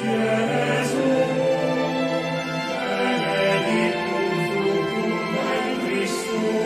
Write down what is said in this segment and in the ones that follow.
Gesù, benedictum fructum ventris tuum,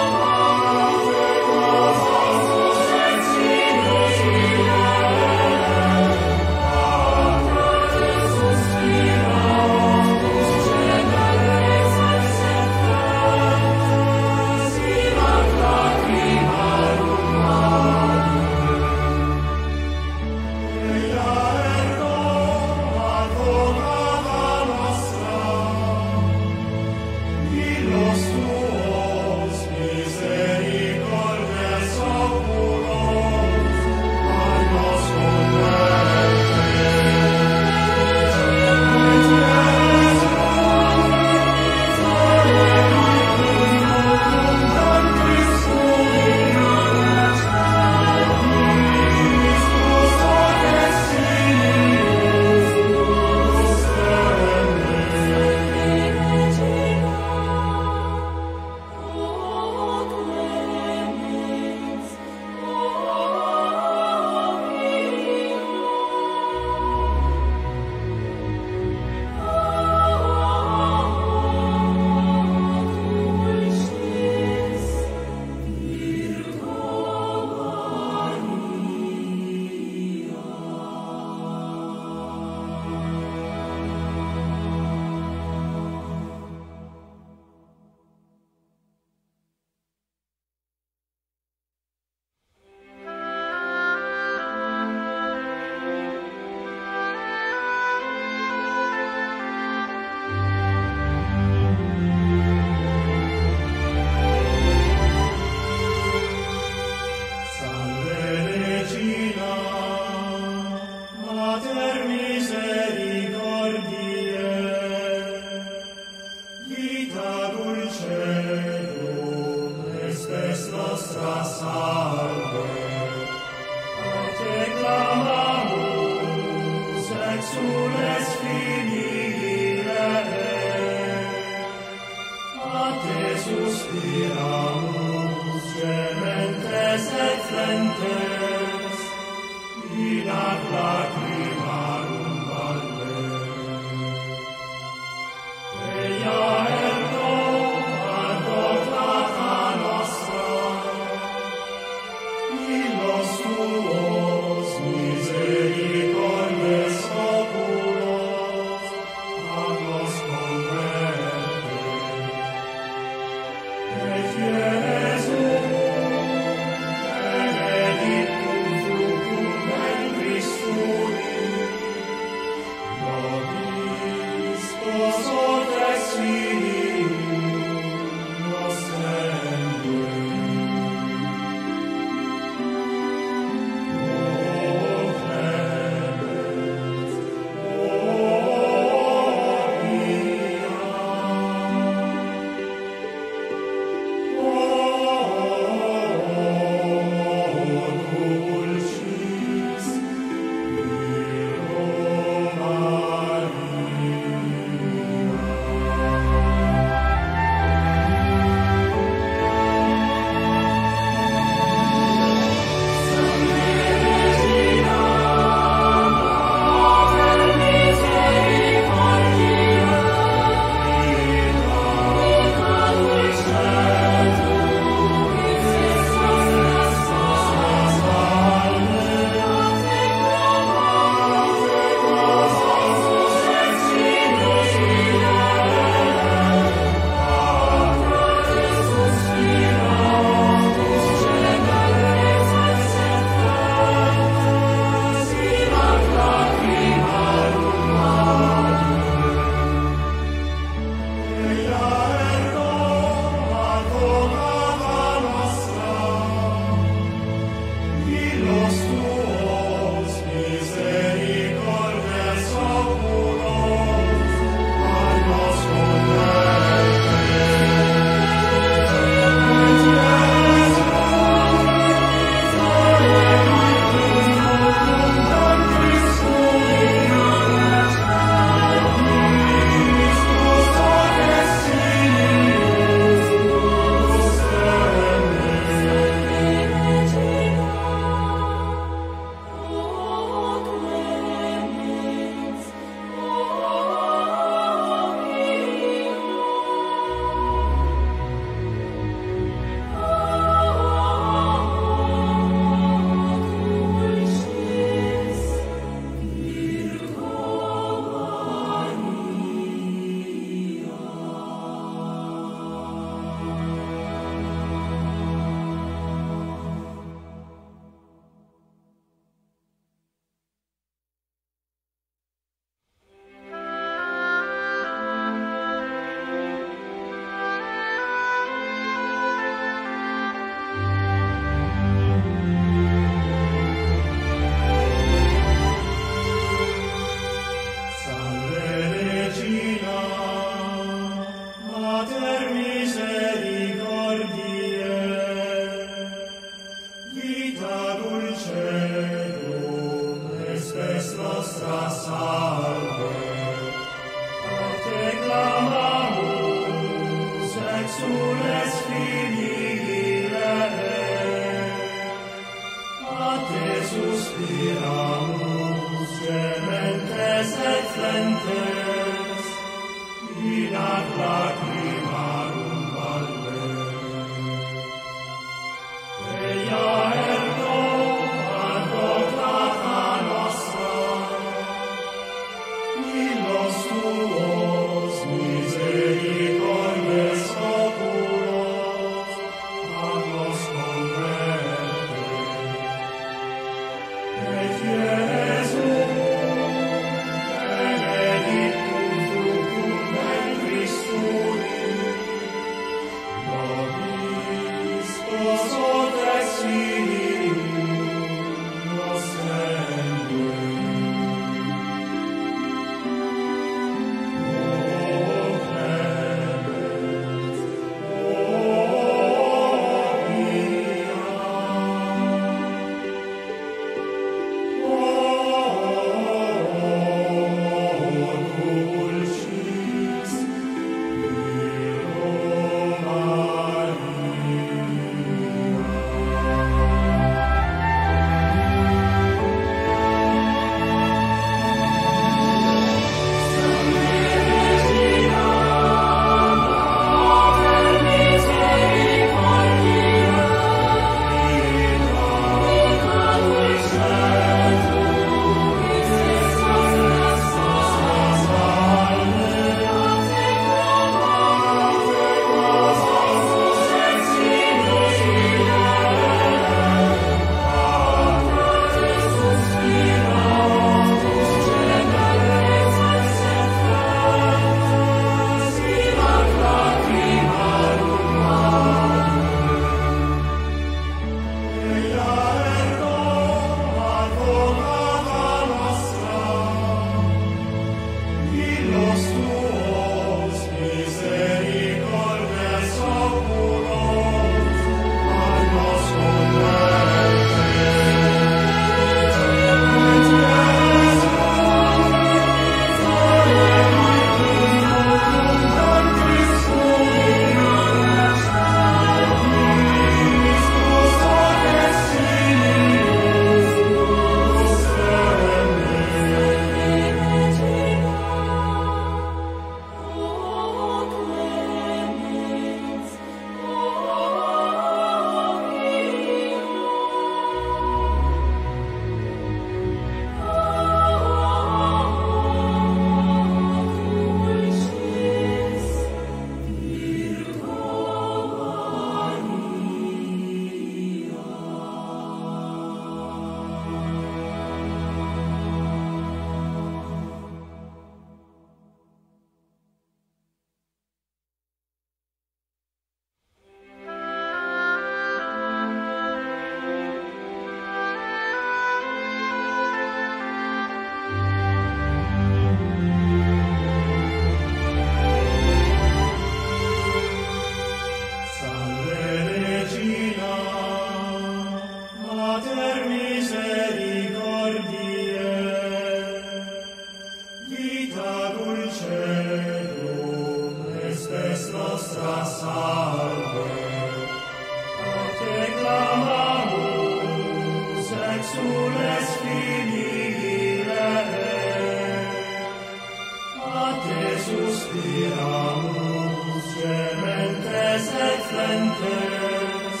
flentes,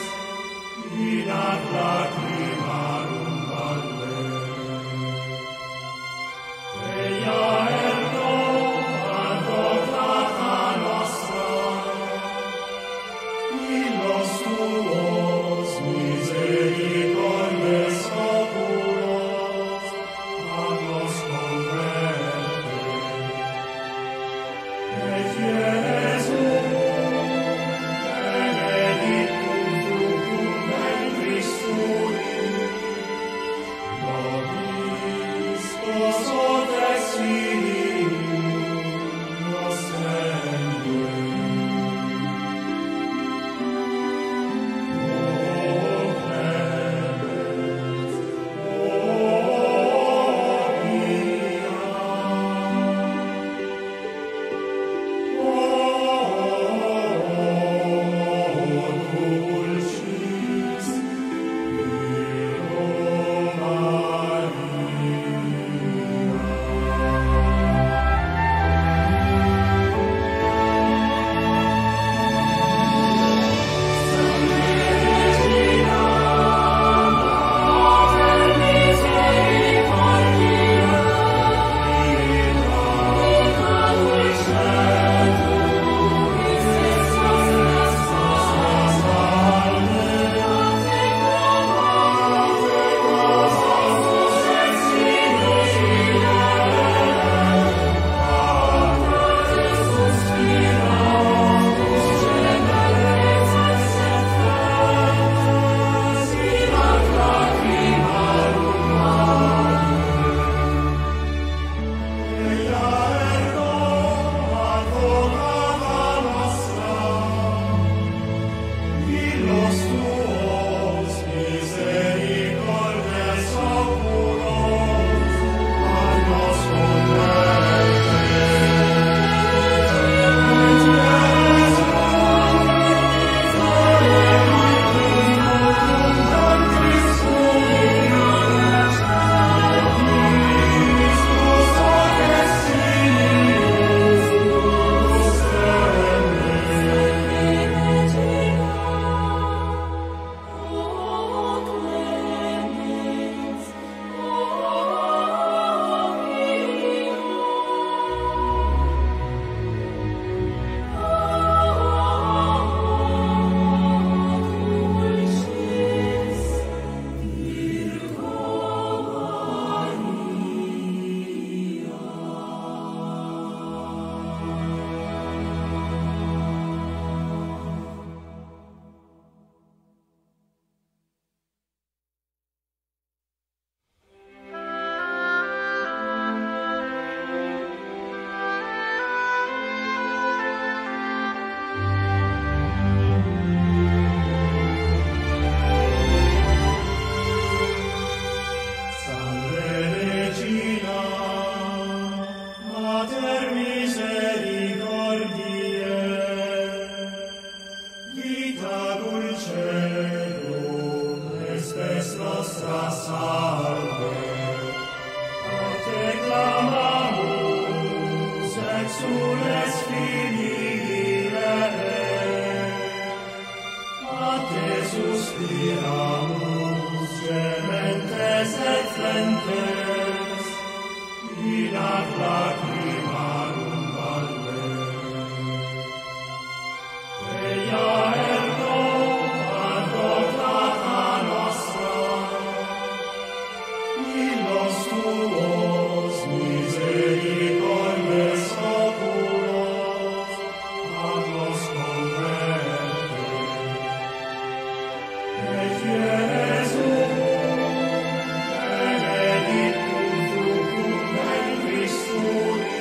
in ad lacrimarum valle. Eia ergo advocata nostra, illos tuos misericordes oculos, ad nos converte. Et Jesum, benedictum fructum ventris tui, nobis post exilium nostende. Benedictum fructum ventris tui,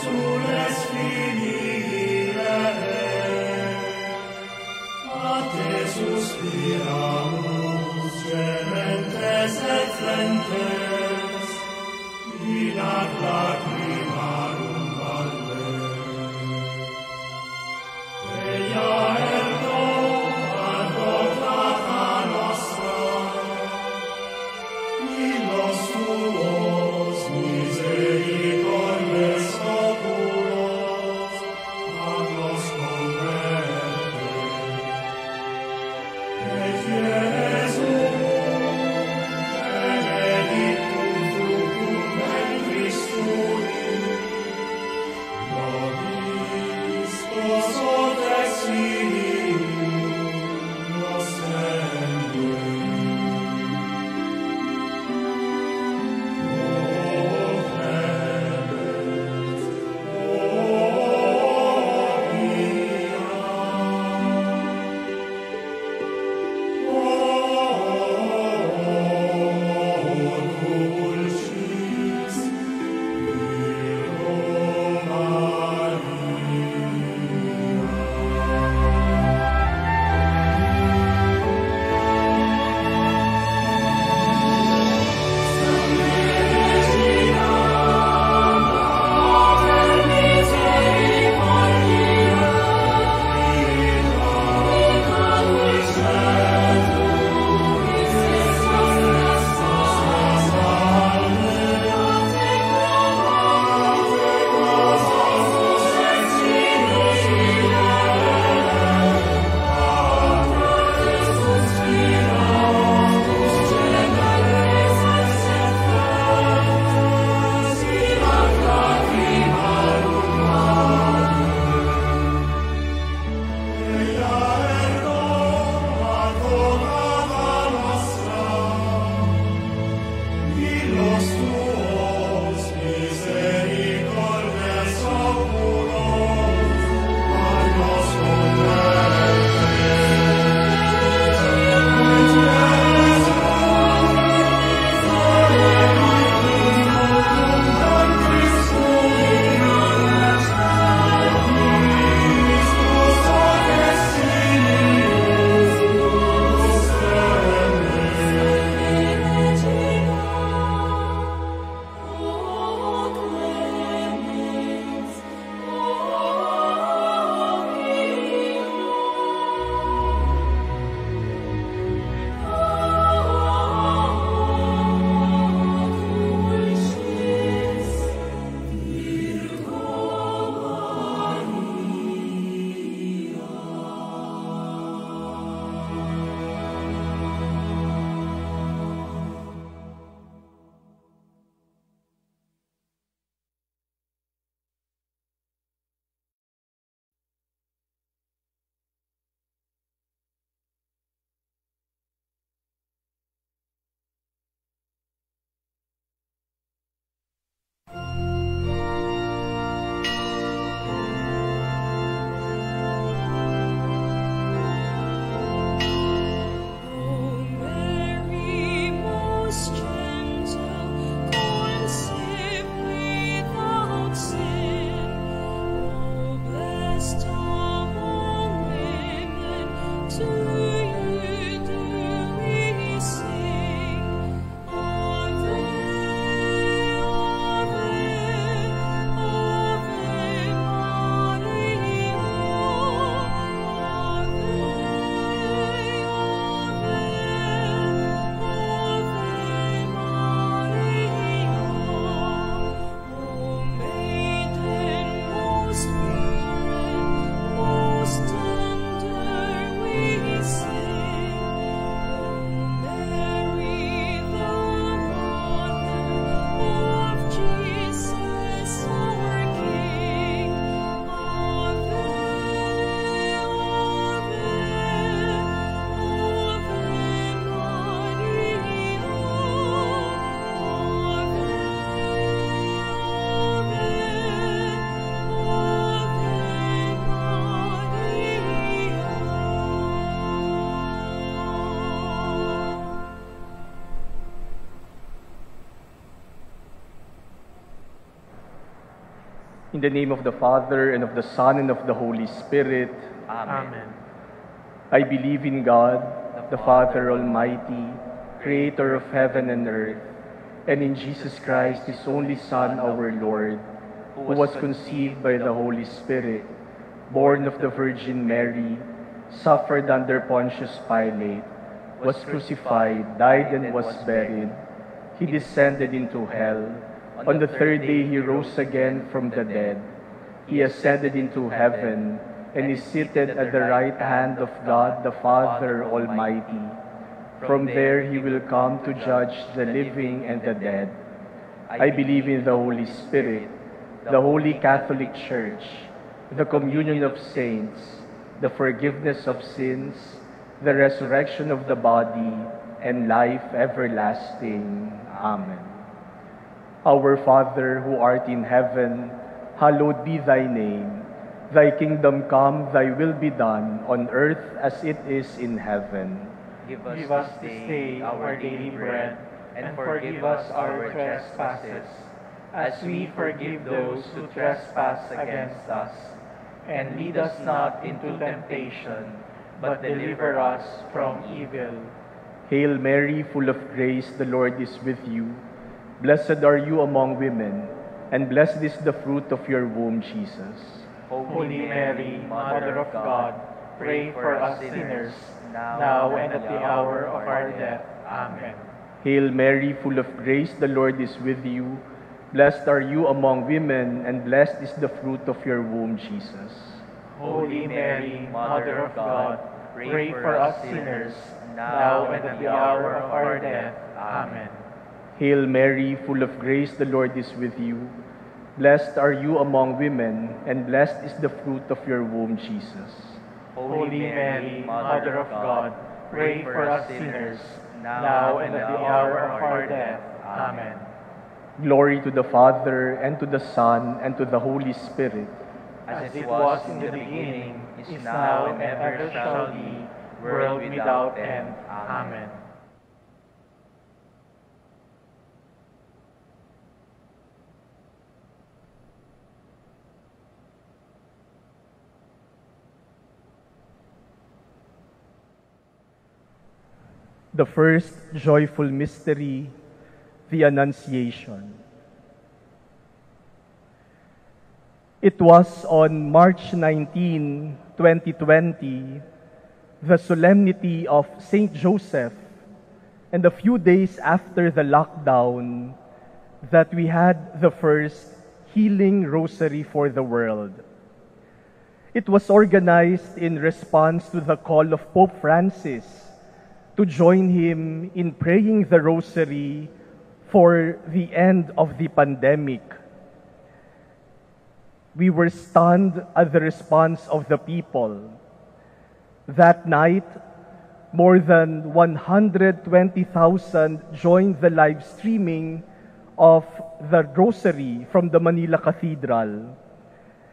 consules finire, a te suspiramus, gementes et flentes, in ad lacrimarum valle. Eia ergo, advocata nostra, illos tuos misericordes oculos, ad nos converte. Et Jesum, benedictum fructum ventris tui, In the name of the Father, and of the Son, and of the Holy Spirit. Amen. I believe in God, the Father Almighty, creator of heaven and earth, and in Jesus Christ, his only Son, our Lord, who was conceived by the Holy Spirit, born of the Virgin Mary, suffered under Pontius Pilate, was crucified, died, and was buried. He descended into hell. On the third day he rose again from the dead. He ascended into heaven and is seated at the right hand of God the Father Almighty. From there he will come to judge the living and the dead. I believe in the Holy Spirit, the Holy Catholic Church, the communion of saints, the forgiveness of sins, the resurrection of the body, and life everlasting. Amen. Our Father, who art in heaven, hallowed be thy name. Thy kingdom come, thy will be done, on earth as it is in heaven. Give us this day our daily bread, and forgive us our trespasses, as we forgive those who trespass against us. And lead us not into temptation, but deliver us from evil. Hail Mary, full of grace, the Lord is with you. Blessed are you among women, and blessed is the fruit of your womb, Jesus. Holy Mary, Mother of God, pray for us sinners, now and at the hour of our death. Amen. Hail Mary, full of grace, the Lord is with you. Blessed are you among women, and blessed is the fruit of your womb, Jesus. Holy Mary, Mother of God, pray for us sinners, now and at the hour of our death. Amen. Hail Mary, full of grace, the Lord is with you. Blessed are you among women, and blessed is the fruit of your womb, Jesus. Holy Mary, Mother of God, pray for us sinners, now and at the hour of our death. Amen. Glory to the Father, and to the Son, and to the Holy Spirit. As it was in the beginning, is now, and ever shall be, world without end. Amen. The first joyful mystery, the Annunciation. It was on March 19, 2020, the solemnity of Saint Joseph, and a few days after the lockdown, that we had the first healing rosary for the world. It was organized in response to the call of Pope Francis to join him in praying the rosary for the end of the pandemic. We were stunned at the response of the people. That night, more than 120,000 joined the live streaming of the rosary from the Manila Cathedral.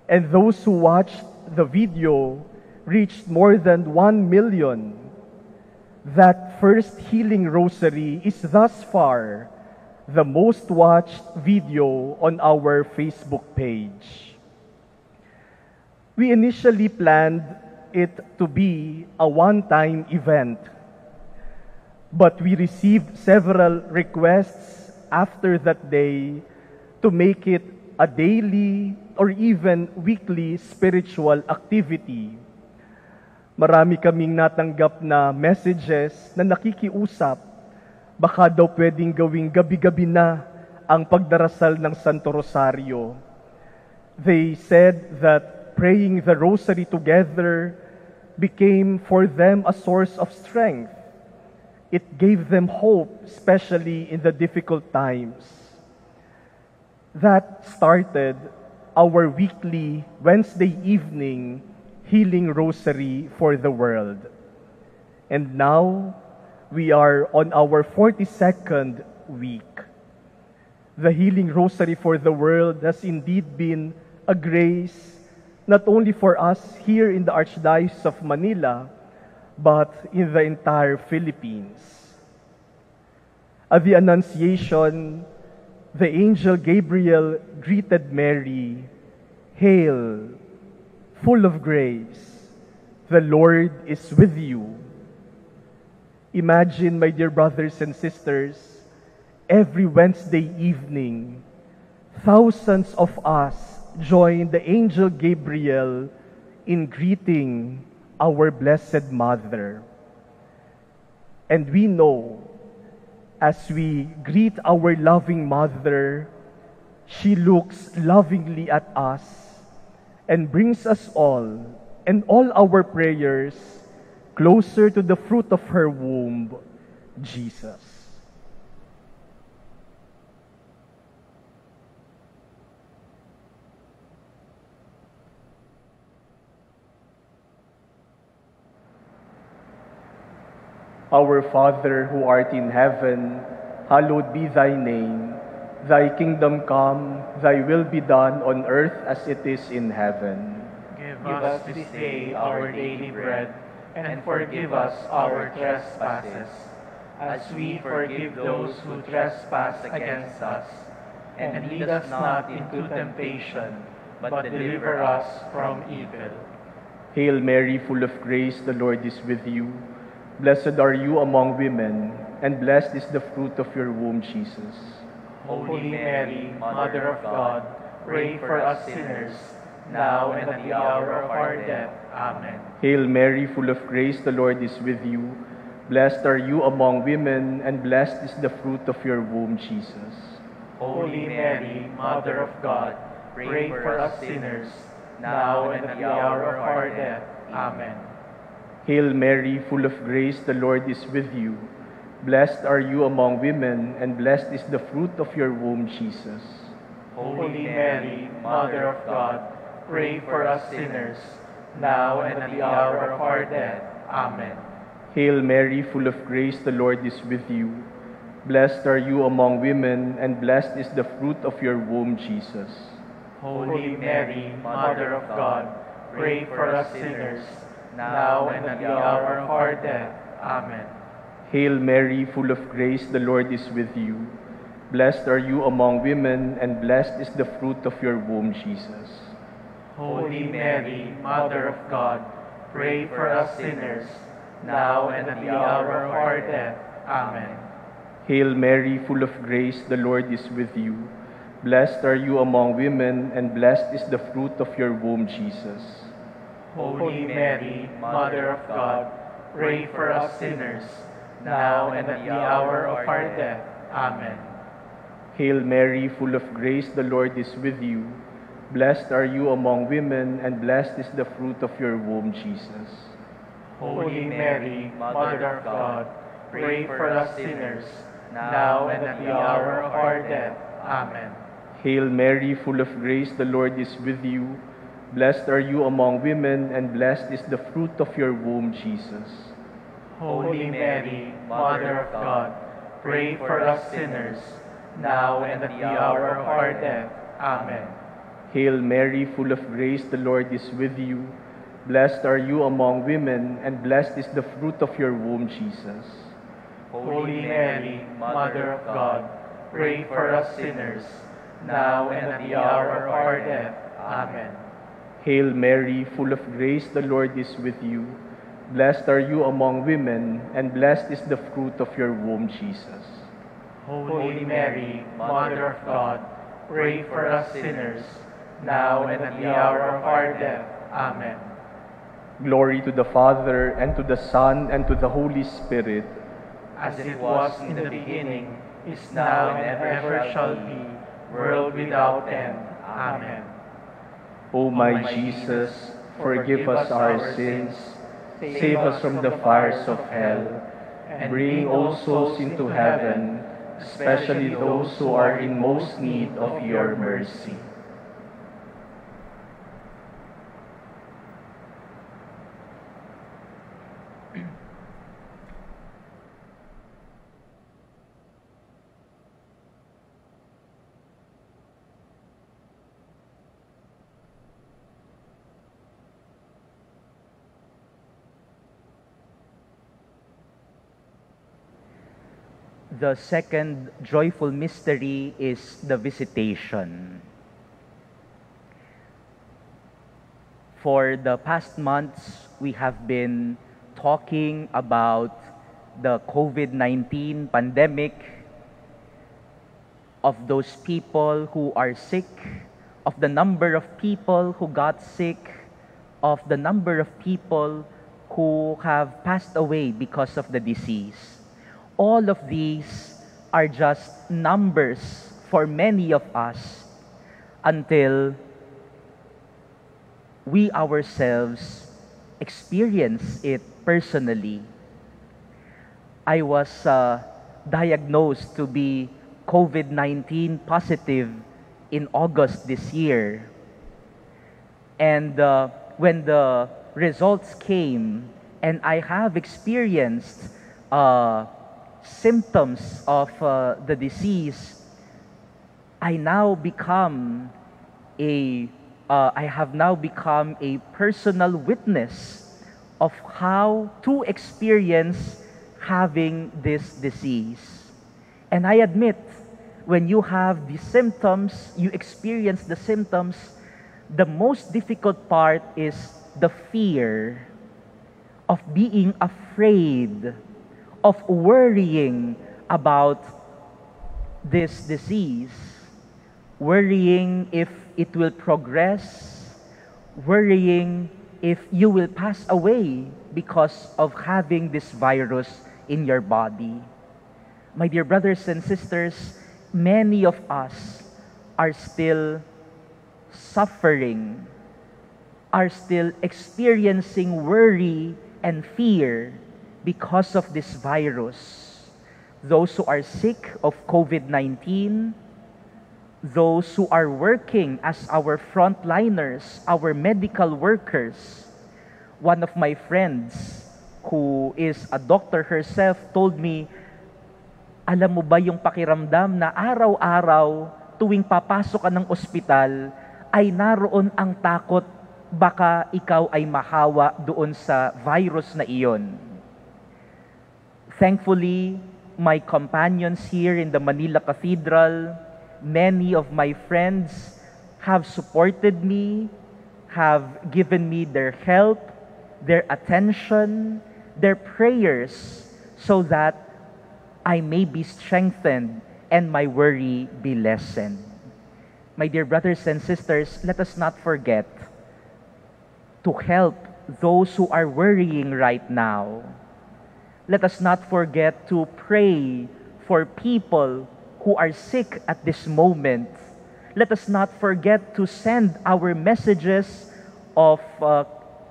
And those who watched the video reached more than 1 million. That first healing rosary is thus far the most watched video on our Facebook page. We initially planned it to be a one-time event, but we received several requests after that day to make it a daily or even weekly spiritual activity. Marami kaming natanggap na messages na nakikiusap, baka daw pwedeng gawing gabi-gabi na ang pagdarasal ng Santo Rosario. They said that praying the rosary together became for them a source of strength. It gave them hope, especially in the difficult times. That started our weekly Wednesday evening healing rosary for the world. And now, we are on our 42nd week. The healing rosary for the world has indeed been a grace not only for us here in the Archdiocese of Manila, but in the entire Philippines. At the Annunciation, the angel Gabriel greeted Mary, Hail, full of grace, the Lord is with you. Imagine, my dear brothers and sisters, every Wednesday evening, thousands of us join the angel Gabriel in greeting our Blessed Mother. And we know, as we greet our loving Mother, she looks lovingly at us and brings us all and all our prayers closer to the fruit of her womb, Jesus. Our Father who art in heaven, hallowed be thy name. Thy kingdom come, thy will be done on earth as it is in heaven. Give us this day our daily bread, and forgive us our trespasses, as we forgive those who trespass against us. And lead us not into temptation, but deliver us from evil. Hail Mary, full of grace, the Lord is with you. Blessed are you among women, and blessed is the fruit of your womb, Jesus. Holy Mary, Mother of God, pray for us sinners, now and at the hour of our death. Amen. Hail Mary, full of grace, the Lord is with you. Blessed are you among women, and blessed is the fruit of your womb, Jesus. Holy Mary, Mother of God, pray for us sinners, now and at the hour of our death. Amen. Hail Mary, full of grace, the Lord is with you. Blessed are you among women, and blessed is the fruit of your womb, Jesus. Holy Mary, Mother of God, pray for us sinners, now and at the hour of our death. Amen. Hail Mary, full of grace, the Lord is with you. Blessed are you among women, and blessed is the fruit of your womb, Jesus. Holy Mary, Mother of God, pray for us sinners, now and at the hour of our death. Amen. Hail Mary, full of grace, the Lord is with you. Blessed are you among women, and blessed is the fruit of your womb, Jesus. Holy Mary, Mother of God, pray for us sinners, now and at the hour of our death. Amen. Hail Mary, full of grace, the Lord is with you. Blessed are you among women, and blessed is the fruit of your womb, Jesus. Holy Mary, Mother of God, pray for us sinners, now and at the hour of our death. Amen. Hail Mary, full of grace, the Lord is with you. Blessed are you among women, and blessed is the fruit of your womb, Jesus. Holy Mary, Mother of God, pray for us sinners, now and at the hour of our death. Amen. Hail Mary, full of grace, the Lord is with you. Blessed are you among women, and blessed is the fruit of your womb, Jesus. Holy Mary, Mother of God, pray for us sinners, now and at the hour of our death. Amen. Hail Mary, full of grace, the Lord is with you. Blessed are you among women, and blessed is the fruit of your womb, Jesus. Holy Mary, Mother of God, pray for us sinners, now and at the hour of our death. Amen. Hail Mary, full of grace, the Lord is with you. Blessed are you among women, and blessed is the fruit of your womb, Jesus. Holy Mary, Mother of God, pray for us sinners, now and at the hour of our death. Amen. Glory to the Father, and to the Son, and to the Holy Spirit. As it was in the beginning, is now, and ever shall be, world without end. Amen. O my Jesus, forgive us our sins, save us from the fires of hell, and bring all souls into heaven, especially those who are in most need of your mercy. The second joyful mystery is the Visitation. For the past months, we have been talking about the COVID-19 pandemic, of those people who are sick, of the number of people who got sick, of the number of people who have passed away because of the disease. All of these are just numbers for many of us until we ourselves experience it personally. I was diagnosed to be COVID-19 positive in August this year. And when the results came and I have experienced symptoms of the disease, I have now become a personal witness of how to experience having this disease. And I admit, when you have the symptoms, you experience the symptoms, the most difficult part is the fear of being afraid, of worrying about this disease, worrying if it will progress, worrying if you will pass away because of having this virus in your body. My dear brothers and sisters, many of us are still suffering, are still experiencing worry and fear because of this virus. Those who are sick of COVID-19, those who are working as our frontliners, our medical workers. One of my friends who is a doctor herself told me, alam mo ba yung pakiramdam na araw-araw tuwing papasok ka ng ospital ay naroon ang takot baka ikaw ay mahawa doon sa virus na iyon. Thankfully, my companions here in the Manila Cathedral, many of my friends have supported me, have given me their help, their attention, their prayers, so that I may be strengthened and my worry be lessened. My dear brothers and sisters, let us not forget to help those who are worrying right now. Let us not forget to pray for people who are sick at this moment. Let us not forget to send our messages of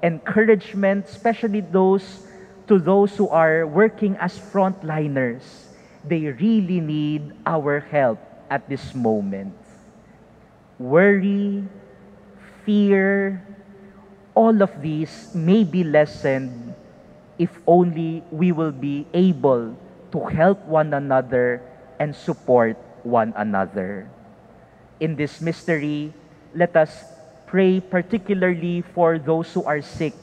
encouragement, especially to those who are working as frontliners. They really need our help at this moment. Worry, fear, all of these may be lessened if only we will be able to help one another and support one another. In this mystery, let us pray particularly for those who are sick,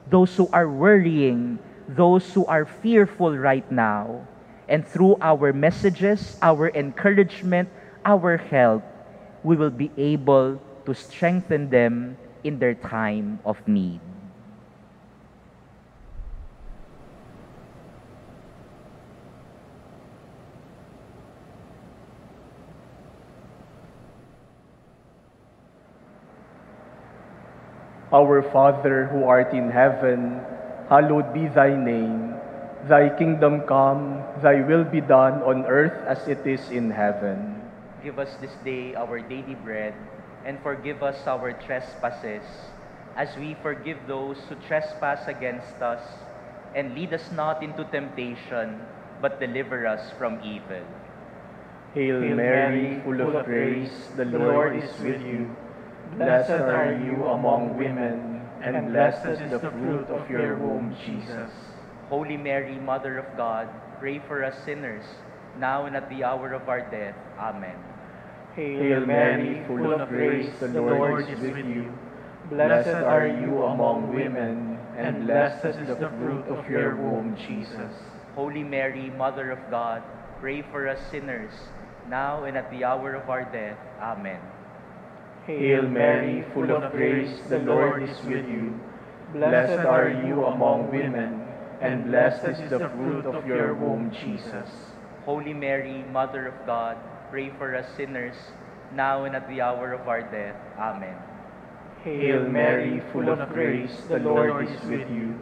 those who are worrying, those who are fearful right now. And through our messages, our encouragement, our help, we will be able to strengthen them in their time of need. Our Father who art in heaven, hallowed be thy name. Thy kingdom come, thy will be done on earth as it is in heaven. Give us this day our daily bread, and forgive us our trespasses, as we forgive those who trespass against us. And lead us not into temptation, but deliver us from evil. Hail Mary, full of grace, the Lord is with you. Blessed are you among women, and blessed is the fruit of your womb, Jesus. Holy Mary, Mother of God, pray for us sinners, now and at the hour of our death. Amen. Hail Mary, full of grace, the Lord is with you. Blessed are you among women, and blessed is the fruit of your womb, Jesus. Holy Mary, Mother of God, pray for us sinners, now and at the hour of our death. Amen. Hail Mary, full of grace, the Lord is with you. Blessed are you among women, and blessed is the fruit of your womb, Jesus. Holy Mary, Mother of God, pray for us sinners, now and at the hour of our death. Amen. Hail Mary, full of grace, the Lord is with you.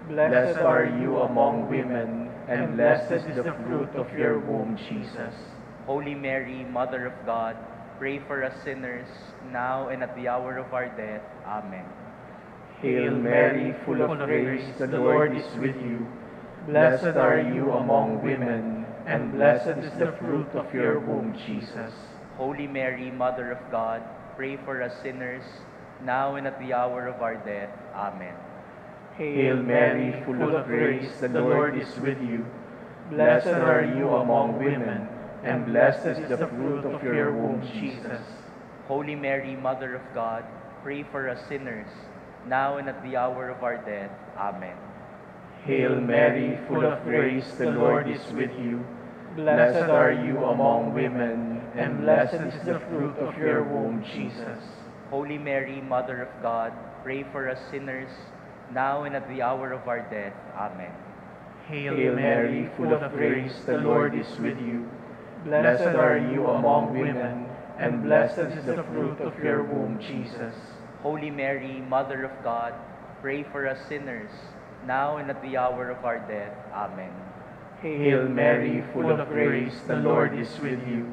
Blessed are you among women, and blessed is the fruit of your womb, Jesus. Holy Mary, Mother of God, pray for us sinners, now and at the hour of our death. Amen. Hail Mary, full of grace, the Lord is with you. Blessed are you among women, and blessed is the fruit of your womb, Jesus. Holy Mary, Mother of God, pray for us sinners, now and at the hour of our death. Amen. Hail Mary, full of grace, the Lord is with you. Blessed are you among women, and blessed is the fruit of your womb, Jesus. Holy Mary, Mother of God, pray for us sinners, now and at the hour of our death. Amen. Hail Mary, full of grace, the Lord is with you. Blessed are you among women, and blessed is the fruit of your womb, Jesus. Holy Mary, Mother of God, pray for us sinners, now and at the hour of our death. Amen. Hail Mary, full of grace, the Lord is with you. Blessed are you among women, and blessed is the fruit of your womb, Jesus. Holy Mary, Mother of God, pray for us sinners, now and at the hour of our death. Amen. Hail Mary, full of grace, the Lord is with you.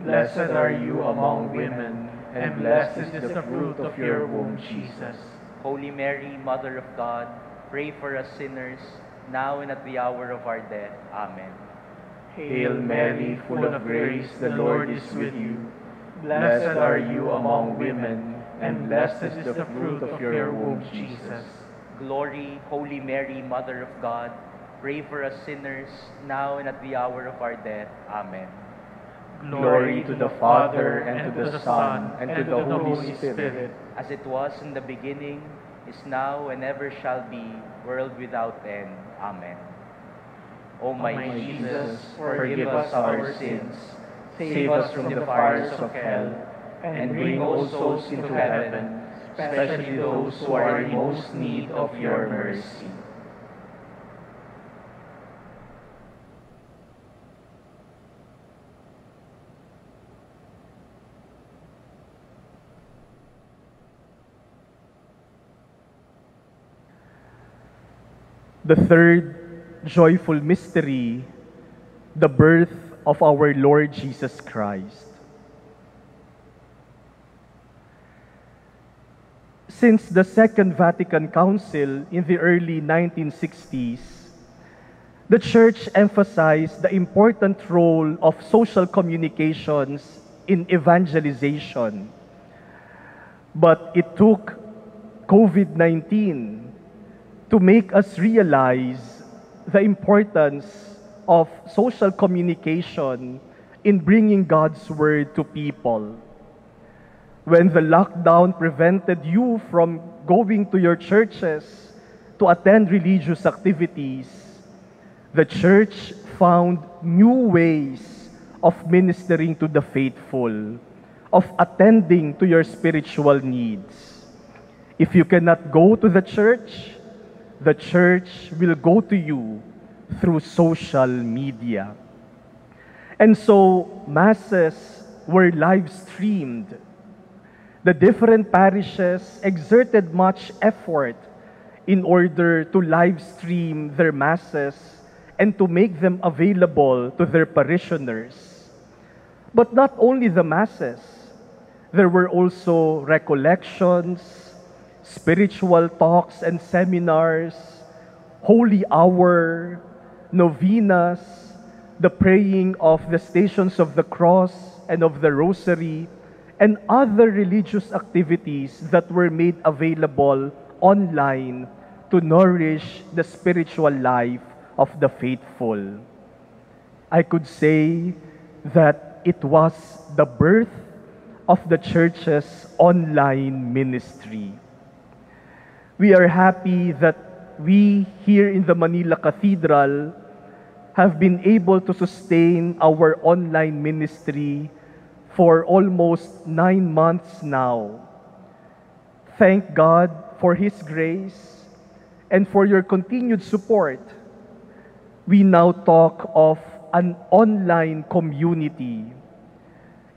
Blessed are you among women, and blessed is the fruit of your womb, Jesus. Holy Mary, Mother of God, pray for us sinners, now and at the hour of our death. Amen. Hail Mary, full of grace, the Lord is with you. Blessed are you among women, and blessed is the fruit of your womb, Jesus. Glory, Holy Mary, Mother of God, pray for us sinners, now and at the hour of our death. Amen. Glory to the Father, and to the Son, and to the Holy Spirit. As it was in the beginning, is now, and ever shall be, world without end. Amen. O my Jesus, forgive us our sins, save us from the fires of hell, and bring all souls into heaven, especially those who are in most need of your mercy. The third joyful mystery, the birth of our Lord Jesus Christ. Since the Second Vatican Council in the early 1960s, the Church emphasized the important role of social communications in evangelization. But it took COVID-19 to make us realize the importance of social communication in bringing God's Word to people. When the lockdown prevented you from going to your churches to attend religious activities, the Church found new ways of ministering to the faithful, of attending to your spiritual needs. If you cannot go to the Church will go to you through social media. And so, masses were live streamed. The different parishes exerted much effort in order to live stream their masses and to make them available to their parishioners. But not only the masses, there were also recollections, spiritual talks and seminars, holy hour, novenas, the praying of the Stations of the Cross and of the Rosary, and other religious activities that were made available online to nourish the spiritual life of the faithful. I could say that it was the birth of the Church's online ministry. We are happy that we here in the Manila Cathedral have been able to sustain our online ministry for almost 9 months now. Thank God for His grace and for your continued support. We now talk of an online community,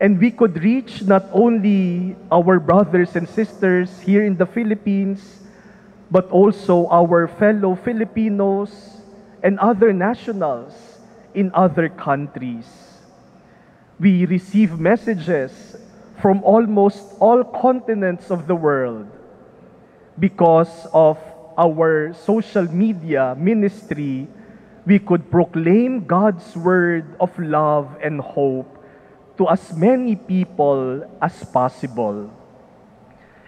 and we could reach not only our brothers and sisters here in the Philippines, but also our fellow Filipinos and other nationals in other countries. We receive messages from almost all continents of the world. Because of our social media ministry, we could proclaim God's word of love and hope to as many people as possible.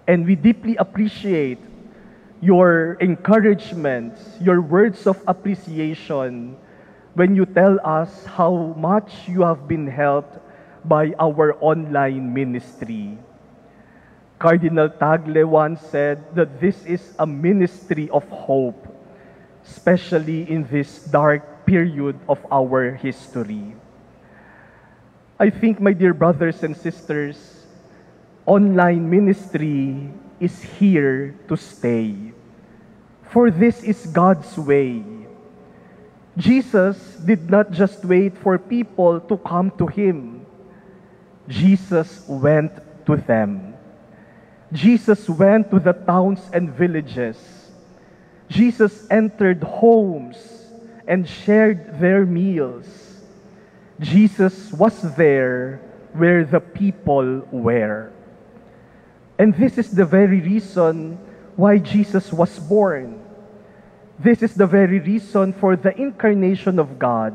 And we deeply appreciate your encouragements, your words of appreciation when you tell us how much you have been helped by our online ministry. Cardinal Tagle once said that this is a ministry of hope, especially in this dark period of our history. I think, my dear brothers and sisters, online ministry is here to stay. For this is God's way. Jesus did not just wait for people to come to Him. Jesus went to them. Jesus went to the towns and villages. Jesus entered homes and shared their meals. Jesus was there where the people were. And this is the very reason why Jesus was born. This is the very reason for the incarnation of God,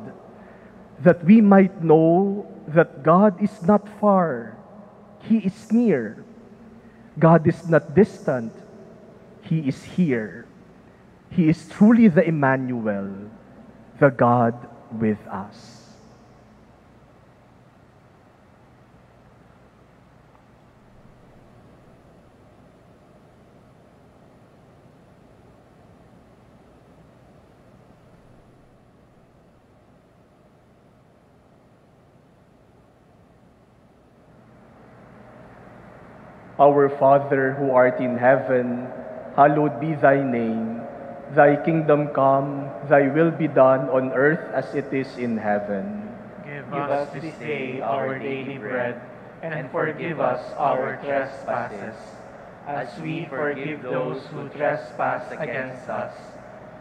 that we might know that God is not far, He is near. God is not distant, He is here. He is truly the Emmanuel, the God with us. Our Father who art in heaven, hallowed be thy name. Thy kingdom come, thy will be done on earth as it is in heaven. Give us this day our daily bread, and forgive us our trespasses, as we forgive those who trespass against us.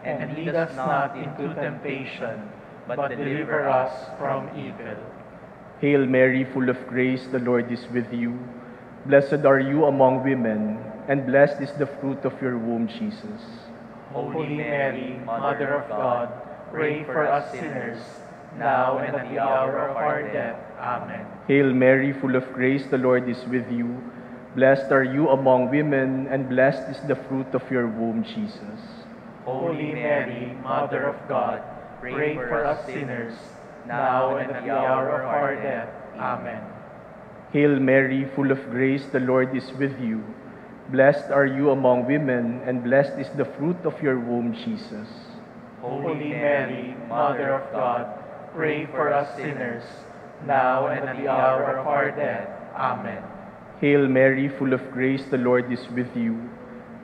And lead us not into temptation, but deliver us from evil. Hail Mary, full of grace, the Lord is with you. Blessed are you among women, and blessed is the fruit of your womb, Jesus. Holy Mary, Mother of God, pray for us sinners, now and at the hour of our death. Amen. Hail Mary, full of grace, the Lord is with you. Blessed are you among women, and blessed is the fruit of your womb, Jesus. Holy Mary, Mother of God, pray for us sinners, now and at the hour of our death. Amen. Hail Mary, full of grace, the Lord is with you. Blessed are you among women, and blessed is the fruit of your womb, Jesus. Holy Mary, Mother of God, pray for us sinners, now and at the hour of our death. Amen. Hail Mary, full of grace, the Lord is with you.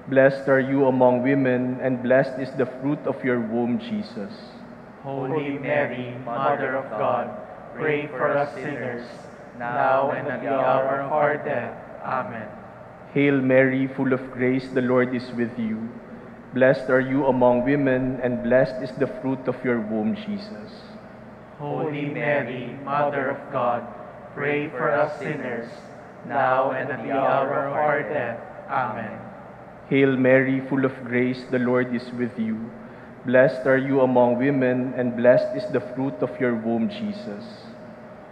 Blessed are you among women, and blessed is the fruit of your womb, Jesus. Holy Mary, Mother of God, pray for us sinners, now and at the hour of our death. Amen. Hail Mary, full of grace, the Lord is with you. Blessed are you among women, and blessed is the fruit of your womb, Jesus. Holy Mary, Mother of God, pray for us sinners, now and at the hour of our death. Amen. Hail Mary, full of grace, the Lord is with you. Blessed are you among women, and blessed is the fruit of your womb, Jesus.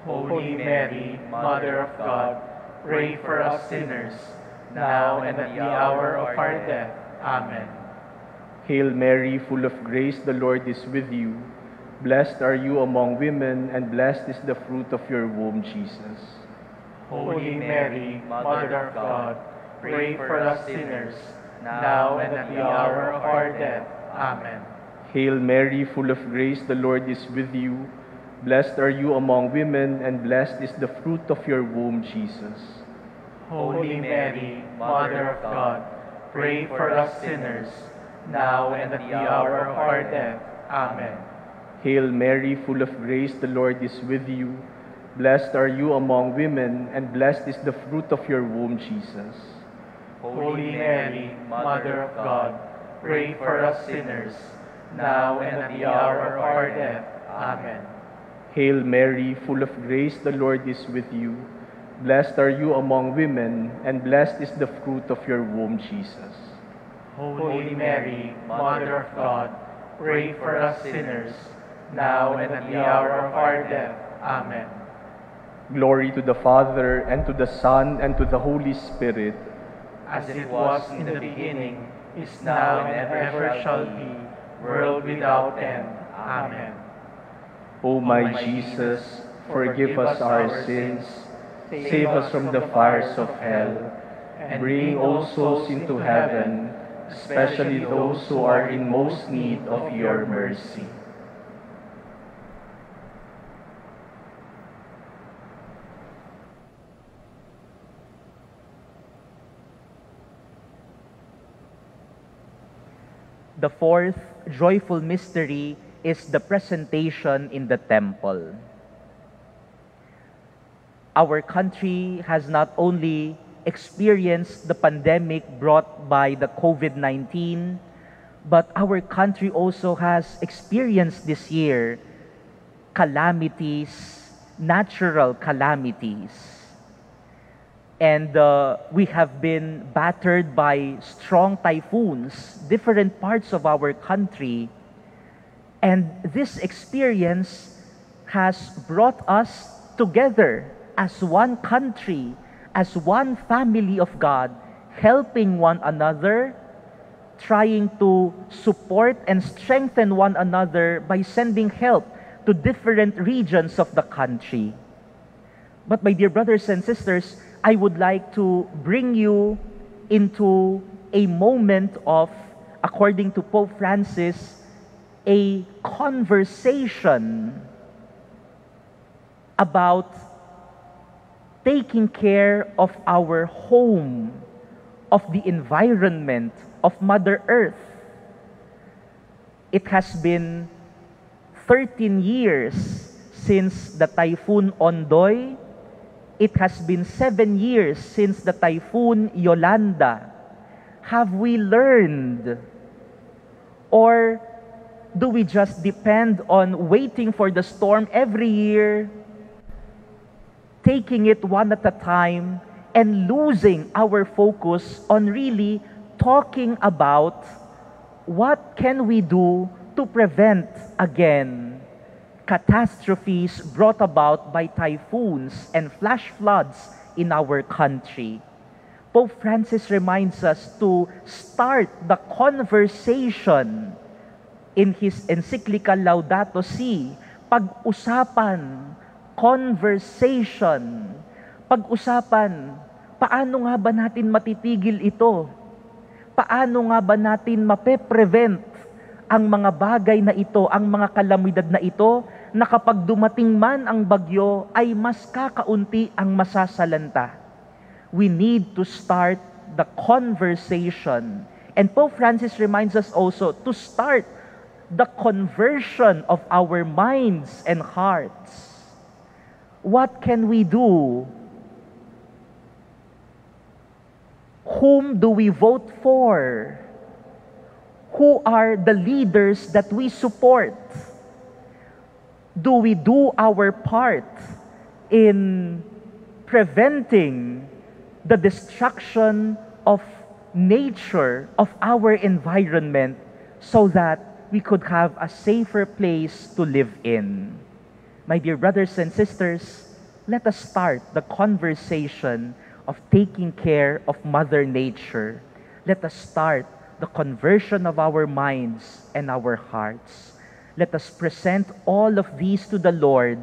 Holy Mary, Mother of God, pray for us sinners, now and at the hour of our death. Amen. Hail Mary, full of grace, the Lord is with you. Blessed are you among women, and blessed is the fruit of your womb, Jesus. Holy Mary, Mother of God, pray for us sinners, now and at the hour of our death. Amen. Hail Mary, full of grace, the Lord is with you. Blessed are you among women, and blessed is the fruit of your womb, Jesus. Holy Mary, Mother of God, pray for us sinners, now and at the hour of our death. Amen. Hail Mary, full of grace, the Lord is with you. Blessed are you among women, and blessed is the fruit of your womb, Jesus. Holy Mary, Mother of God, pray for us sinners, now and at the hour of our death. Amen. Hail Mary, full of grace, the Lord is with you. Blessed are you among women, and blessed is the fruit of your womb, Jesus. Holy Mary, Mother of God, pray for us sinners, now and at the hour of our death. Amen. Glory to the Father, and to the Son, and to the Holy Spirit. As it was in the beginning, is now, and ever shall be, world without end. Amen. O my Jesus, forgive us our sins, save us from the fires of hell, and bring all souls into heaven, especially those who are in most need of your mercy. The fourth joyful mystery is the presentation in the temple. Our country has not only experienced the pandemic brought by the COVID-19, but our country also has experienced this year calamities, natural calamities. And we have been battered by strong typhoons, different parts of our country. And this experience has brought us together as one country, as one family of God, helping one another, trying to support and strengthen one another by sending help to different regions of the country. But my dear brothers and sisters, I would like to bring you into a moment of, according to Pope Francis, a conversation about taking care of our home, of the environment, of Mother Earth. It has been 13 years since the Typhoon Ondoy. It has been 7 years since the Typhoon Yolanda. Have we learned? Or do we just depend on waiting for the storm every year, taking it one at a time, and losing our focus on really talking about what can we do to prevent, again, catastrophes brought about by typhoons and flash floods in our country? Pope Francis reminds us to start the conversation in his encyclical Laudato Si. Pag-usapan, conversation. Pag-usapan, paano nga ba natin matitigil ito? Paano nga ba natin mape-prevent ang mga bagay na ito, ang mga kalamidad na ito, na kapag dumating man ang bagyo, ay mas kakaunti ang masasalanta? We need to start the conversation. And Pope Francis reminds us also to start the conversion of our minds and hearts. What can we do? Whom do we vote for? Who are the leaders that we support? Do we do our part in preventing the destruction of nature, of our environment, so that we could have a safer place to live in? My dear brothers and sisters, let us start the conversation of taking care of Mother Nature. Let us start the conversion of our minds and our hearts. Let us present all of these to the Lord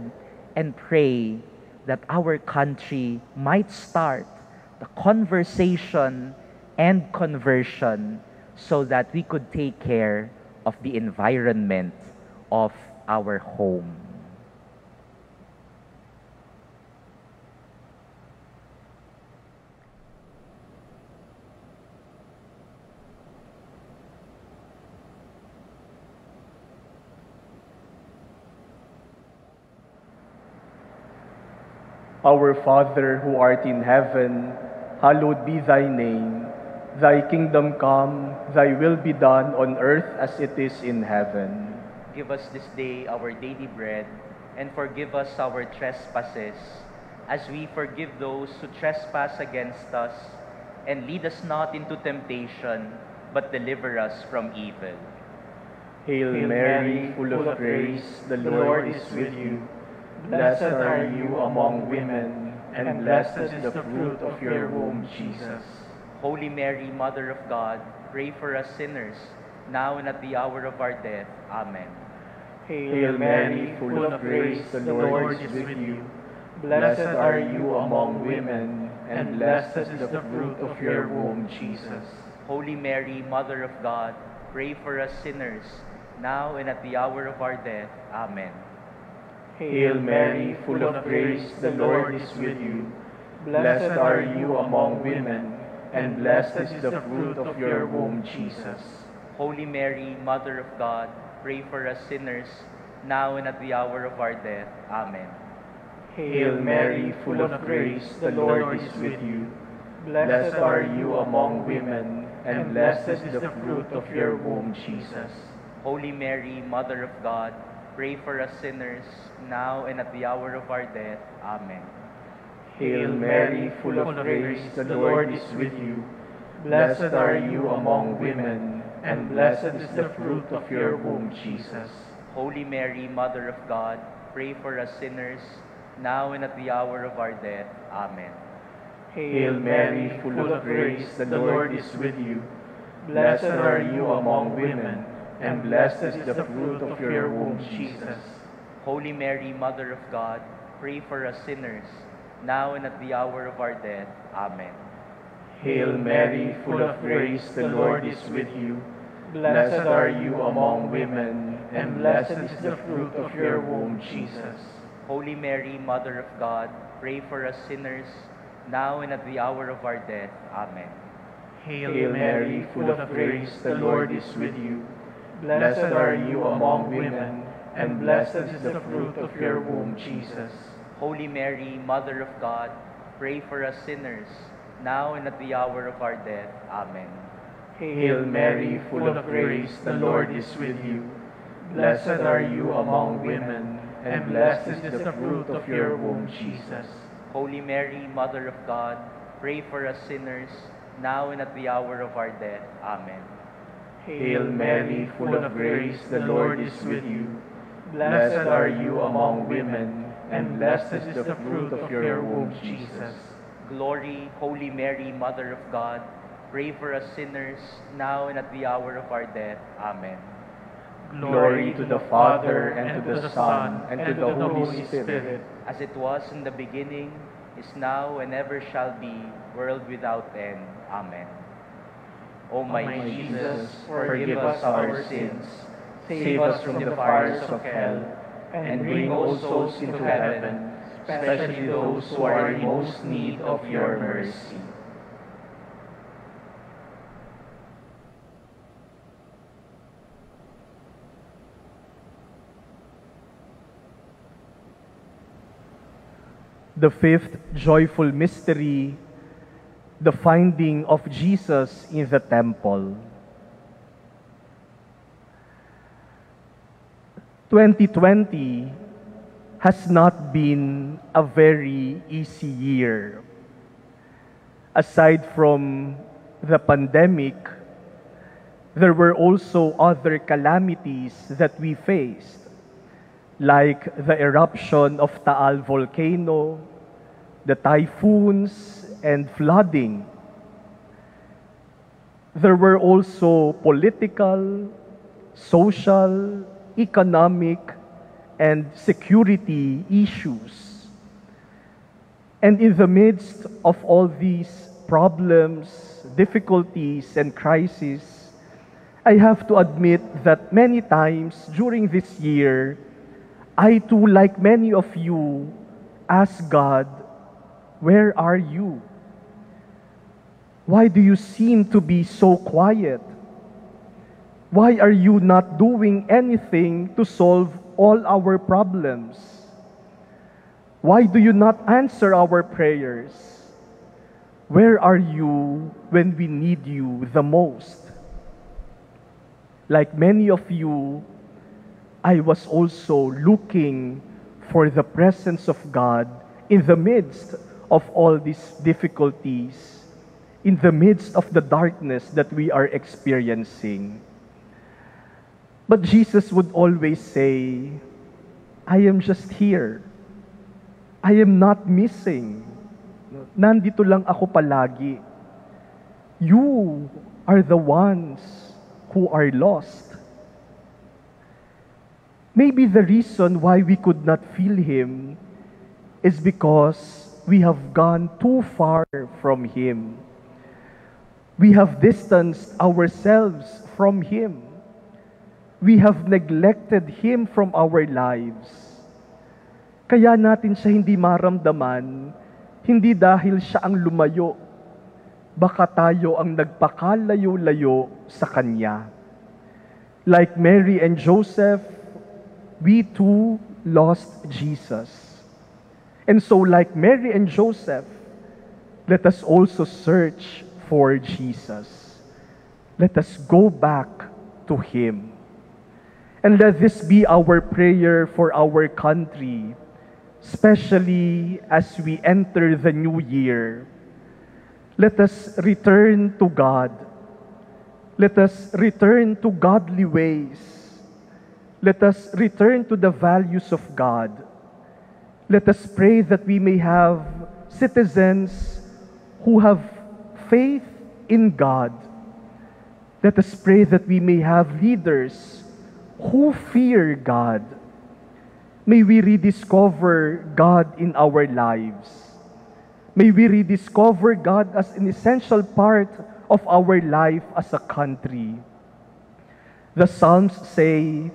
and pray that our country might start the conversation and conversion so that we could take care of the environment of our home. Our Father who art in heaven, hallowed be thy name. Thy kingdom come, thy will be done on earth as it is in heaven. Give us this day our daily bread, and forgive us our trespasses, as we forgive those who trespass against us. And lead us not into temptation, but deliver us from evil. Hail Mary, full of grace, the Lord is with you. Blessed are you among women, and blessed is the fruit of your womb, Jesus. Holy Mary, Mother of God, pray for us sinners, now and at the hour of our death. Amen. Hail Mary, full of grace, the Lord is with you. Blessed are you among women, and blessed is the fruit of your womb, Jesus. Holy Mary, Mother of God, pray for us sinners, now and at the hour of our death. Amen. Hail Mary, full of grace, the Lord is with you. Blessed are you among women, and blessed is the fruit of your womb, Jesus. Holy Mary, Mother of God, pray for us sinners, now and at the hour of our death. Amen. Hail Mary, full of grace, the Lord is with you. Blessed are you among women, and blessed is the fruit of your womb, Jesus. Holy Mary, Mother of God, pray for us sinners, now and at the hour of our death. Amen. Hail Mary, full of grace, the Lord is with you. Blessed are you among women, and blessed is the fruit of your womb, Jesus. Holy Mary, Mother of God, pray for us sinners, now and at the hour of our death. Amen. Hail Mary, full of grace, the Lord is with you. Blessed are you among women, and blessed is the fruit of your womb, Jesus. Holy Mary, Mother of God, pray for us sinners, now and at the hour of our death. Amen. Hail Mary, full of grace, the Lord is with you. Blessed are you among women, and blessed is the fruit of your womb, Jesus. Holy Mary, Mother of God, pray for us sinners, now and at the hour of our death. Amen. Hail Mary, full of grace, the Lord is with you. Blessed are you among women, and blessed is the fruit of your womb, Jesus. Holy Mary, Mother of God, pray for us sinners, now and at the hour of our death. Amen. Hail Mary, full of grace, the Lord is with you. Blessed are you among women, and blessed is the fruit of your womb, Jesus. Holy Mary, Mother of God, pray for us sinners, now and at the hour of our death. Amen. Hail Mary, full of grace, the Lord is with you. Blessed are you among women, and blessed is the fruit of your womb, Jesus. Glory, Holy Mary, Mother of God, pray for us sinners, now and at the hour of our death. Amen. Glory to the Father, and to the Son, and to the Holy Spirit. As it was in the beginning, is now, and ever shall be, world without end. Amen. O my Jesus, forgive us our sins, save us from the fires of hell, and bring all souls into heaven, especially those who are in most need of your mercy. The fifth joyful mystery, the finding of Jesus in the temple. 2020 has not been a very easy year. Aside from the pandemic, there were also other calamities that we faced, like the eruption of Taal volcano, the typhoons, and flooding. There were also political, social, economic, and security issues. And in the midst of all these problems, difficulties, and crises, I have to admit that many times during this year, I too, like many of you, ask God, where are you? Why do you seem to be so quiet? Why are you not doing anything to solve all our problems? Why do you not answer our prayers? Where are you when we need you the most? Like many of you, I was also looking for the presence of God in the midst of all these difficulties, in the midst of the darkness that we are experiencing. But Jesus would always say, I am just here. I am not missing. Nandito lang ako palagi. You are the ones who are lost. Maybe the reason why we could not feel Him is because we have gone too far from Him. We have distanced ourselves from Him. We have neglected Him from our lives. Kaya natin siya hindi maramdaman, hindi dahil siya ang lumayo. Baka tayo ang nagpakalayo-layo sa Kanya. Like Mary and Joseph, we too lost Jesus. And so like Mary and Joseph, let us also search for Jesus. Let us go back to Him. And let this be our prayer for our country, especially as we enter the new year. Let us return to God. Let us return to godly ways. Let us return to the values of God. Let us pray that we may have citizens who have faith in God. Let us pray that we may have leaders who fear God. May we rediscover God in our lives. May we rediscover God as an essential part of our life as a country. The Psalms say,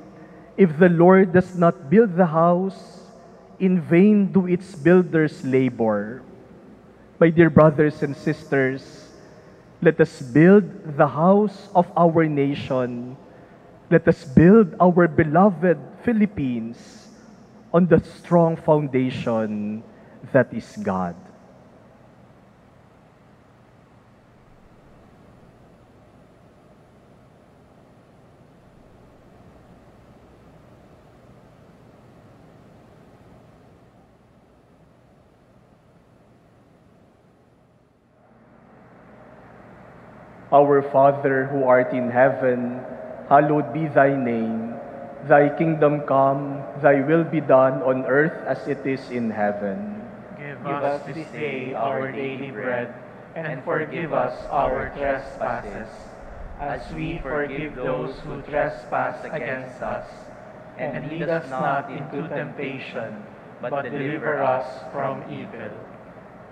if the Lord does not build the house, in vain do its builders labor. My dear brothers and sisters, let us build the house of our nation. Let us build our beloved Philippines on the strong foundation that is God. Our Father who art in heaven, hallowed be thy name. Thy kingdom come, thy will be done on earth as it is in heaven. Give us this day our daily bread, and forgive us our trespasses, as we forgive those who trespass against us. And lead us not into temptation, but deliver us from evil.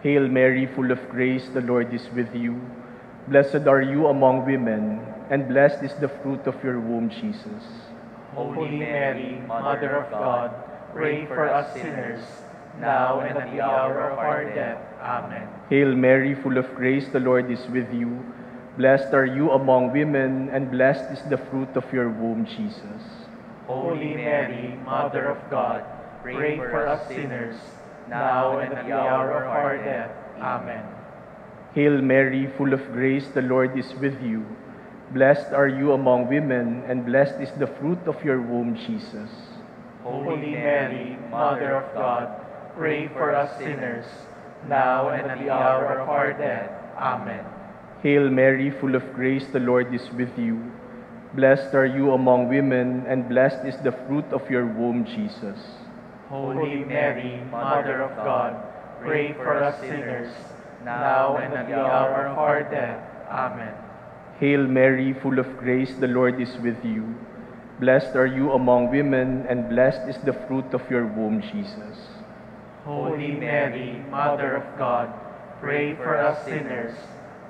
Hail Mary, full of grace, the Lord is with you. Blessed are you among women, and blessed is the fruit of your womb, Jesus. Holy Mary, Mother of God, pray for us sinners, now and at the hour of our death. Amen. Hail Mary, full of grace, the Lord is with you. Blessed are you among women, and blessed is the fruit of your womb, Jesus. Holy Mary, Mother of God, pray for us sinners, now and at the hour of our death. Amen. Hail Mary, full of grace, the Lord is with you. Blessed are you among women, and blessed is the fruit of your womb, Jesus. Holy Mary, Mother of God, pray for us sinners, now and at the hour of our death. Amen. Hail Mary, full of grace, the Lord is with you. Blessed are you among women, and blessed is the fruit of your womb, Jesus. Holy Mary, Mother of God, pray for us sinners, now and at the hour of our death. Amen. Hail Mary, full of grace, the Lord is with you. Blessed are you among women, and blessed is the fruit of your womb, Jesus. Holy Mary, Mother of God, pray for us sinners,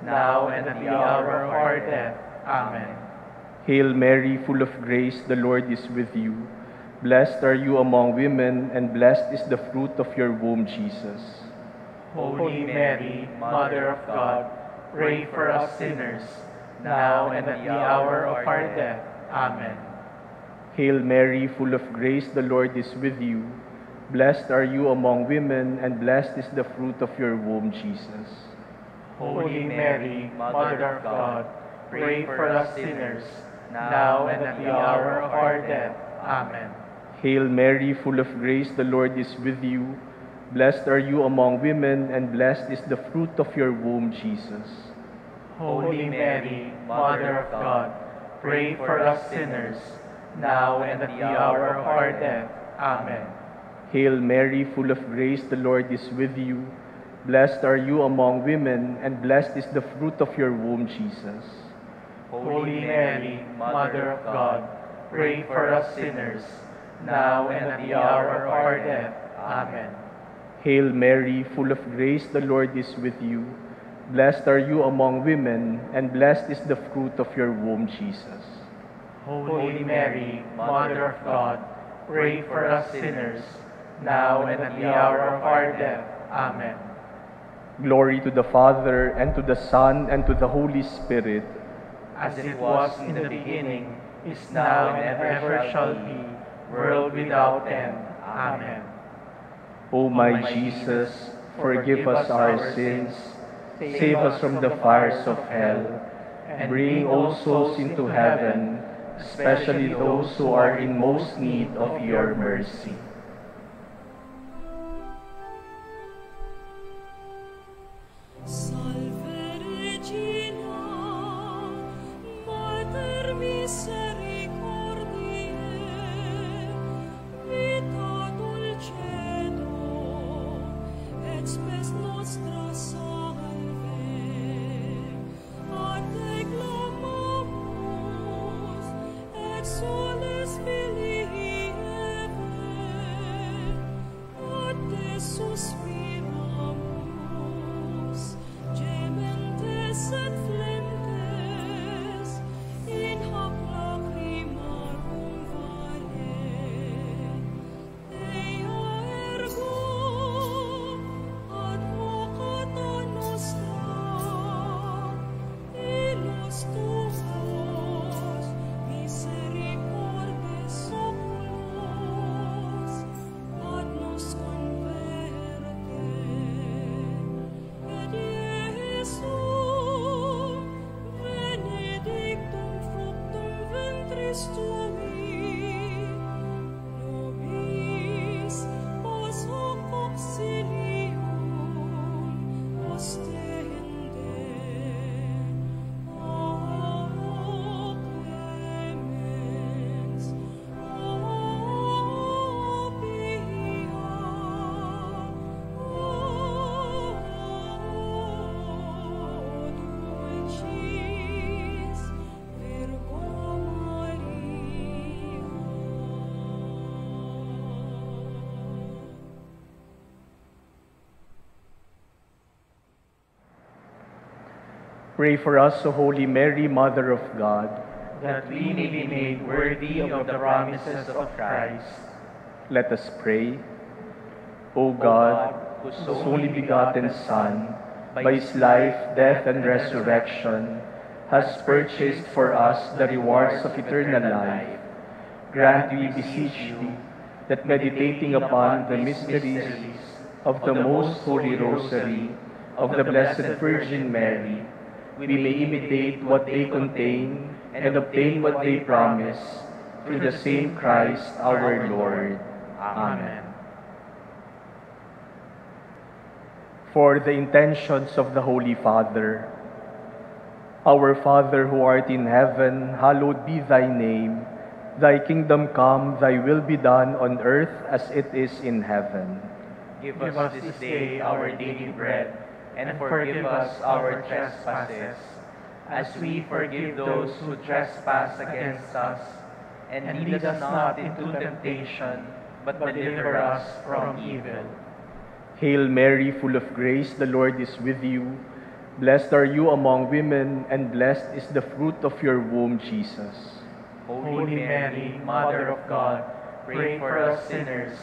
now and at the hour of our death. Amen. Hail Mary, full of grace, the Lord is with you. Blessed are you among women, and blessed is the fruit of your womb, Jesus. Holy Mary, Mother of God, pray for us sinners, now and at the hour of our death. Amen. Hail Mary, full of grace, the Lord is with you. Blessed are you among women, and blessed is the fruit of your womb, Jesus. Holy Mary, Mother of God, pray for us sinners, now and at the hour of our death. Amen. Hail Mary, full of grace, the Lord is with you. Blessed are you among women, and blessed is the fruit of your womb, Jesus. Holy Mary, Mother of God, pray for us sinners, now and at the hour of our death. Amen. Hail Mary, full of grace, the Lord is with you. Blessed are you among women, and blessed is the fruit of your womb, Jesus. Holy Mary, Mother of God, pray for us sinners, now and at the hour of our death. Amen. Hail Mary, full of grace, the Lord is with you. Blessed are you among women, and blessed is the fruit of your womb, Jesus. Holy Mary, Mother of God, pray for us sinners, now and at the hour of our death. Amen. Glory to the Father, and to the Son, and to the Holy Spirit. As it was in the beginning, is now, and ever shall be, world without end. Amen. O my Jesus, forgive us our sins, save us from the fires of hell, and bring all souls into heaven, especially those who are in most need of your mercy. Salve Regina, Mater misericordiae, vita dulcedo, et spes nostra salve. A te clamamus, et soles filii Evae, a te suspiramus, gementes et flentes, in hoc lacrimarum vale. Ea ergo advocata nostra, illos tuos misericordes oculos, ad nos converte. Et Iesum, benedictum fructum ventris tui, nobis pos hoc auxilium ostende. O clemens, o pia, o dulcis Virgo Maria. Pray for us, O Holy Mary, Mother of God. That we may be made worthy of the promises of Christ. Let us pray. O God, whose only begotten Son, by his life, death, and resurrection, has purchased for us the rewards of eternal life, grant, we beseech thee, that meditating upon the mysteries of the most holy Rosary of the Blessed Virgin Mary, we may imitate what they contain and obtain what they promise, through the same Christ our Lord. Amen. For the intentions of the Holy Father, Our Father who art in heaven, hallowed be thy name. Thy kingdom come, thy will be done on earth as it is in heaven. Give us this day our daily bread, and forgive us our trespasses, as we forgive those who trespass against us. And lead us not into temptation, but deliver us from evil. Hail Mary, full of grace, the Lord is with you. Blessed are you among women, and blessed is the fruit of your womb, Jesus. Holy Mary, Mother of God, pray for us sinners,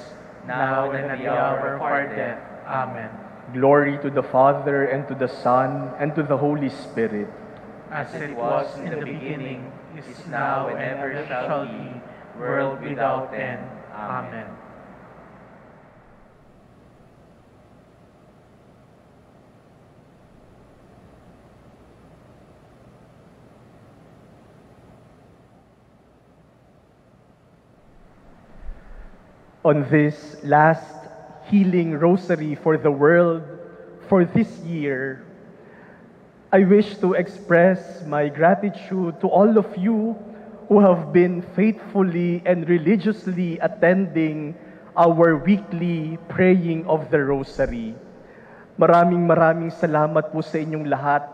now and at the hour of our death. Amen. Glory to the Father, and to the Son, and to the Holy Spirit. As it was in the beginning, is now, and ever shall be, world without end. Amen. On this last healing rosary for the world for this year, I wish to express my gratitude to all of you who have been faithfully and religiously attending our weekly praying of the rosary. Maraming salamat po sa inyong lahat,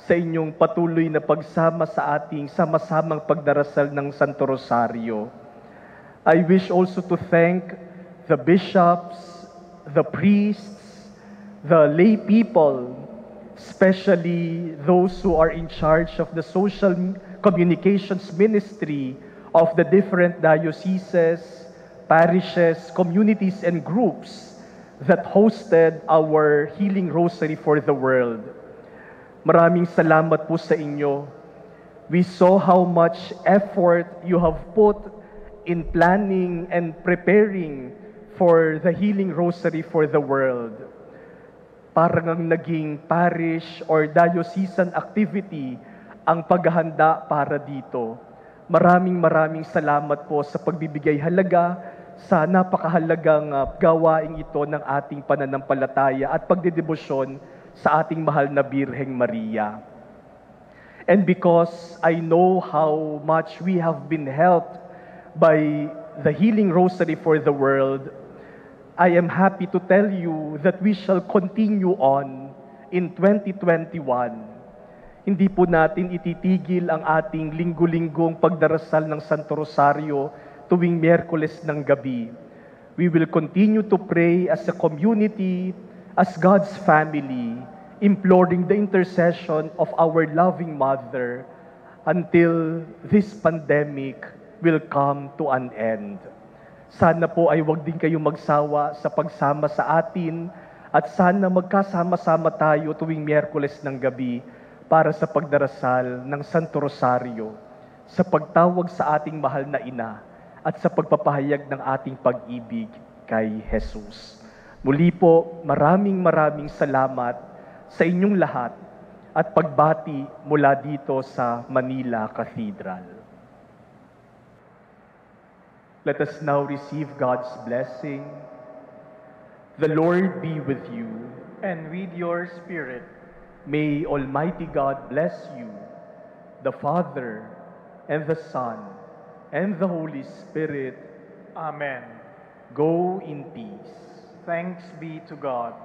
sa inyong patuloy na pagsama sa ating sama-samang pagdarasal ng Santo Rosario. I wish also to thank the bishops, the priests, the lay people, especially those who are in charge of the social communications ministry of the different dioceses, parishes, communities, and groups that hosted our Healing Rosary for the world. Maraming salamat po sa inyo. We saw how much effort you have put in planning and preparing for the Healing Rosary for the world. Parang ang naging parish or diocesan activity ang paghahanda para dito. Maraming salamat po sa pagbibigay halaga sa napakahalagang gawaing ito ng ating pananampalataya at pagdedebosyon sa ating mahal na Birheng Maria. And because I know how much we have been helped by the Healing Rosary for the world, I am happy to tell you that we shall continue on in 2021. Hindi po natin ititigil ang ating linggo-linggong pagdarasal ng Santo Rosario tuwing Miyerkules ng gabi. We will continue to pray as a community, as God's family, imploring the intercession of our loving Mother until this pandemic will come to an end. Sana po ay wag din kayong magsawa sa pagsama sa atin at sana magkasama-sama tayo tuwing Miyerkules ng gabi para sa pagdarasal ng Santo Rosario, sa pagtawag sa ating mahal na ina at sa pagpapahayag ng ating pag-ibig kay Jesus. Muli po, maraming salamat sa inyong lahat at pagbati mula dito sa Manila Cathedral. Let us now receive God's blessing. The Lord be with you. And with your spirit. May Almighty God bless you, the Father, and the Son, and the Holy Spirit. Amen. Go in peace. Thanks be to God.